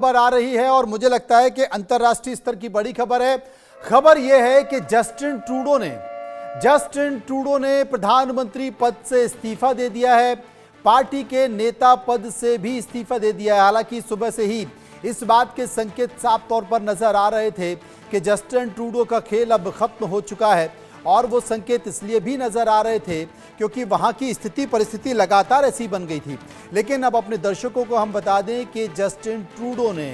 खबर आ रही है और मुझे लगता है कि अंतर्राष्ट्रीय स्तर की बड़ी खबर है। खबर यह है कि जस्टिन ट्रूडो ने प्रधानमंत्री पद से इस्तीफा दे दिया है। पार्टी के नेता पद से भी इस्तीफा दे दिया है। हालांकि सुबह से ही इस बात के संकेत साफ तौर पर नजर आ रहे थे कि जस्टिन ट्रूडो का खेल अब खत्म हो चुका है, और वो संकेत इसलिए भी नजर आ रहे थे क्योंकि वहां की स्थिति परिस्थिति लगातार ऐसी बन गई थी। लेकिन अब अपने दर्शकों को हम बता दें कि जस्टिन ट्रूडो ने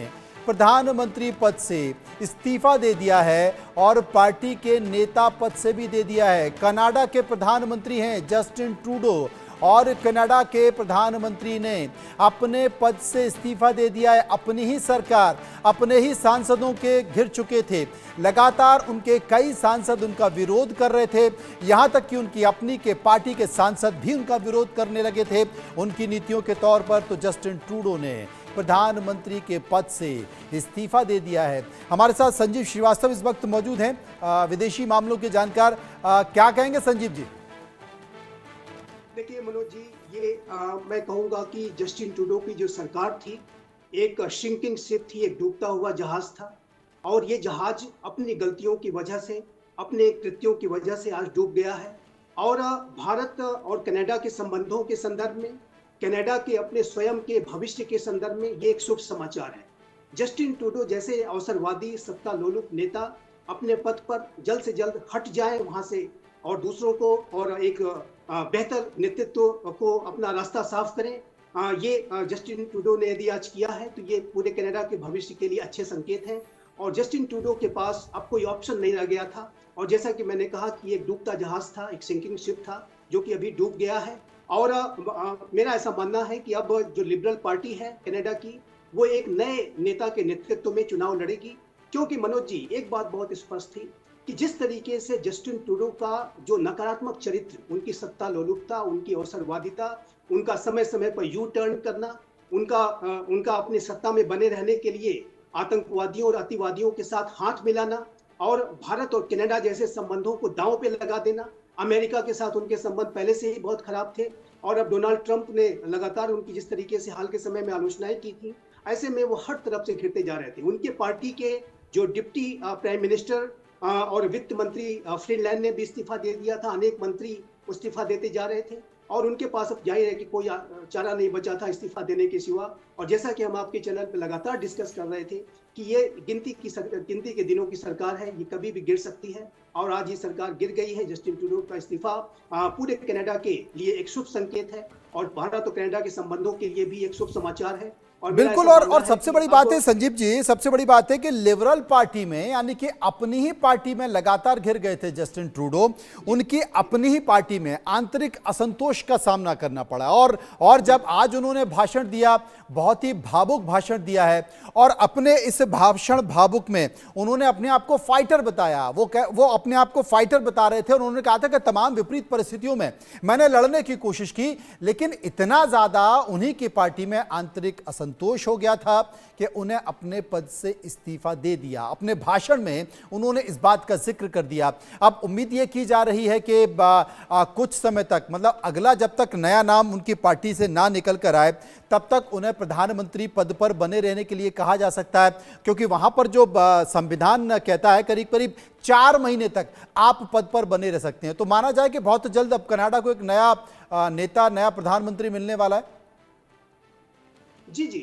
प्रधानमंत्री पद से इस्तीफा दे दिया है और पार्टी के नेता पद से भी दे दिया है। कनाडा के प्रधानमंत्री हैं जस्टिन ट्रूडो, और कनाडा के प्रधानमंत्री ने अपने पद से इस्तीफा दे दिया है। अपनी ही सरकार अपने ही सांसदों के घिर चुके थे। लगातार उनके कई सांसद उनका विरोध कर रहे थे, यहां तक कि उनकी अपनी के पार्टी के सांसद भी उनका विरोध करने लगे थे उनकी नीतियों के तौर पर। तो जस्टिन ट्रूडो ने प्रधानमंत्री के पद से इस्तीफा दे दिया है। हमारे साथ संजीव श्रीवास्तव इस वक्त मौजूद हैं, विदेशी मामलों के जानकार। क्या कहेंगे संजीव जी? देखिए मनोज जी, ये मैं कहूंगा कि जस्टिन ट्रूडो की जो सरकार थी एक शिंकिंग शिप थी, एक डूबता हुआ जहाज था, और ये जहाज अपनी गलतियों की वजह से, अपने कृत्यों की वजह से आज डूब गया है। और भारत और कनाडा के संबंधों के संदर्भ में, कनाडा के अपने स्वयं के भविष्य के संदर्भ में ये एक शुभ समाचार है। जस्टिन ट्रूडो जैसे अवसरवादी सत्ता लोलुप नेता अपने पद पर जल्द से जल्द हट जाए वहां से, और दूसरों को और एक बेहतर नेतृत्व को अपना रास्ता साफ करें। ये जस्टिन ट्रूडो ने यदि आज किया है तो ये पूरे कनाडा के भविष्य के लिए अच्छे संकेत हैं। और जस्टिन ट्रूडो के पास अब कोई ऑप्शन नहीं रह गया था, और जैसा कि मैंने कहा कि एक डूबता जहाज था, एक सिंकिंग शिप था जो कि अभी डूब गया है। और मेरा ऐसा मानना है कि अब जो लिबरल पार्टी है कनाडा की, वो एक नए नेता के नेतृत्व में चुनाव लड़ेगी। क्योंकि मनोज जी, एक बात बहुत स्पष्ट थी कि जिस तरीके से जस्टिन ट्रूडो का जो नकारात्मक चरित्र, उनकी सत्ता लोलुपता, उनकी अवसरवादिता, उनका समय समय पर यू टर्न करना, उनका अपनी सत्ता में बने रहने के लिए आतंकवादियों और अतिवादियों के साथ हाथ मिलाना, और भारत और कनाडा जैसे संबंधों को दांव पे लगा देना। अमेरिका के साथ उनके संबंध पहले से ही बहुत खराब थे, और अब डोनाल्ड ट्रंप ने लगातार उनकी जिस तरीके से हाल के समय में आलोचनाएं की थी, ऐसे में वो हर तरफ से घिरते जा रहे थे। उनके पार्टी के जो डिप्टी प्राइम मिनिस्टर और वित्त मंत्री फ्रीलैंड ने भी इस्तीफा दे दिया था। अनेक मंत्री इस्तीफा देते जा रहे थे, और उनके पास अब जाहिर है कि कोई चारा नहीं बचा था इस्तीफा देने के सिवा। और जैसा कि हम आपके चैनल पर लगातार डिस्कस कर रहे थे कि ये गिनती के दिनों की सरकार है, ये कभी भी गिर सकती है, और आज ये सरकार गिर गई है। जस्टिन ट्रूडो का इस्तीफा पूरे कनाडा के लिए एक शुभ संकेत है, और भारत और कनाडा के संबंधों के लिए भी एक शुभ समाचार है। बिल्कुल। और सबसे बड़ी बात है संजीव जी, सबसे बड़ी बात है कि लिबरल पार्टी में, यानी कि अपनी ही पार्टी में लगातार घिर गए थे जस्टिन ट्रूडो। उनकी अपनी ही पार्टी में आंतरिक असंतोष का सामना करना पड़ा, और जब आज उन्होंने भाषण दिया, बहुत ही भावुक भाषण दिया है, और अपने इस भाषण भावुक में उन्होंने अपने आप को फाइटर बताया। वो अपने आप को फाइटर बता रहे थे, और उन्होंने कहा था कि तमाम विपरीत परिस्थितियों में मैंने लड़ने की कोशिश की, लेकिन इतना ज्यादा उन्हीं की पार्टी में आंतरिक संतोष हो गया था कि उन्हें अपने पद से इस्तीफा दे दिया। अपने भाषण में उन्होंने इस बात का जिक्र कर दिया। अब उम्मीद यह की जा रही है कि कुछ समय तक, मतलब अगला जब तक नया नाम उनकी पार्टी से ना निकल कर आए, तब तक उन्हें प्रधानमंत्री पद पर बने रहने के लिए कहा जा सकता है, क्योंकि वहां पर जो संविधान कहता है करीब करीब 4 महीने तक आप पद पर बने रह सकते हैं। तो माना जाए कि बहुत जल्द अब कनाडा को एक नया नेता, नया प्रधानमंत्री मिलने वाला है। जी जी,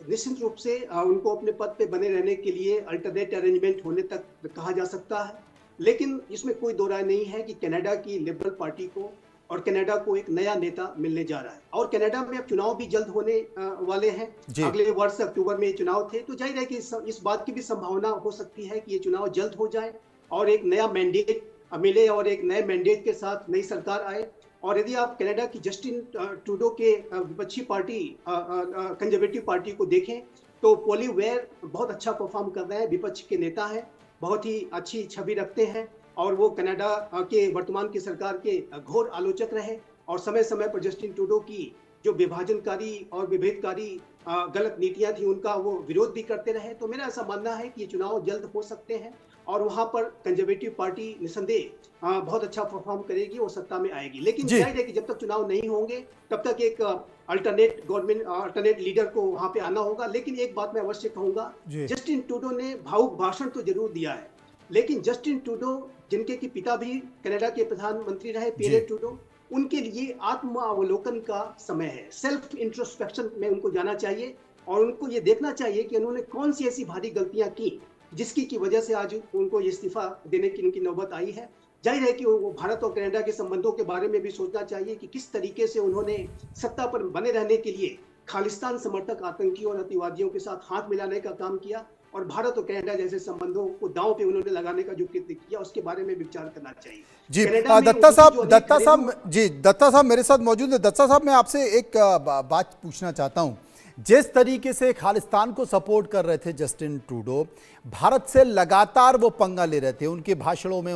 निश्चित रूप से उनको अपने पद पे बने रहने के लिए अल्टरनेट अरेंजमेंट होने तक कहा जा सकता है। लेकिन इसमें कोई दो राय नहीं है कि कनाडा की लिबरल पार्टी को और कनाडा को एक नया नेता मिलने जा रहा है। और कनाडा में अब चुनाव भी जल्द होने वाले हैं। अगले वर्ष अक्टूबर में चुनाव थे, तो जाहिर है कि इस बात की भी संभावना हो सकती है कि ये चुनाव जल्द हो जाए और एक नया मैंडेट मिले, और एक नए मैंडेट के साथ नई सरकार आए। और यदि आप कनाडा की जस्टिन ट्रूडो के विपक्षी पार्टी कंजर्वेटिव पार्टी को देखें, तो पोली वेयर बहुत अच्छा परफॉर्म कर रहे हैं, विपक्ष के नेता हैं, बहुत ही अच्छी छवि रखते हैं, और वो कनाडा के वर्तमान की सरकार के घोर आलोचक रहे, और समय समय पर जस्टिन ट्रूडो की जो विभाजनकारी और विभेदकारी गलत नीतियां थी उनका वो विरोध भी करते रहे। तो मेरा ऐसा मानना है कि ये चुनाव जल्द हो सकते हैं, और वहां पर कंजर्वेटिव पार्टी निसंदेह बहुत अच्छा परफॉर्म करेगी और सत्ता में आएगी। लेकिन जाहिर है कि जब तक चुनाव नहीं होंगे तब तक एक अल्टरनेट गवर्नमेंट अल्टरनेट लीडर को वहां पे आना होगा। लेकिन एक बात मैं अवश्य कहूंगा, जी। जस्टिन ट्रूडो ने भावुक भाषण तो जरूर दिया है, लेकिन जस्टिन ट्रूडो जिनके कि पिता भी कनाडा के प्रधानमंत्री रहे, पीएल ट्रूडो, उनके लिए आत्मावलोकन का समय है। सेल्फ इंट्रोस्पेक्शन में उनको जाना चाहिए और उनको ये देखना चाहिए कि उन्होंने कौन सी ऐसी भारी गलतियां की जिसकी की वजह से आज उनको ये इस्तीफा देने की उनकी नौबत आई है। जाहिर है कि वो भारत और कनाडा के संबंधों के बारे में भी सोचना चाहिए कि किस तरीके से उन्होंने सत्ता पर बने रहने के लिए खालिस्तान समर्थक आतंकियों और अतिवादियों के साथ हाथ मिलाने का काम किया और भारत और कनाडा जैसे संबंधों को दांव पे उन्होंने लगाने का जो कृत्य किया, उसके बारे में विचार करना चाहिए। जी कनाडा में दत्ता उनकी जो साहब जी, दत्ता साहब मेरे साथ मौजूद है। दत्ता साहब, मैं आपसे एक बात पूछना चाहता हूं। जिस तरीके से खालिस्तान को सपोर्ट कर रहे थे जस्टिन ट्रूडो, भारत से लगातार वो पंगा ले रहे थे, उनके भाषणों में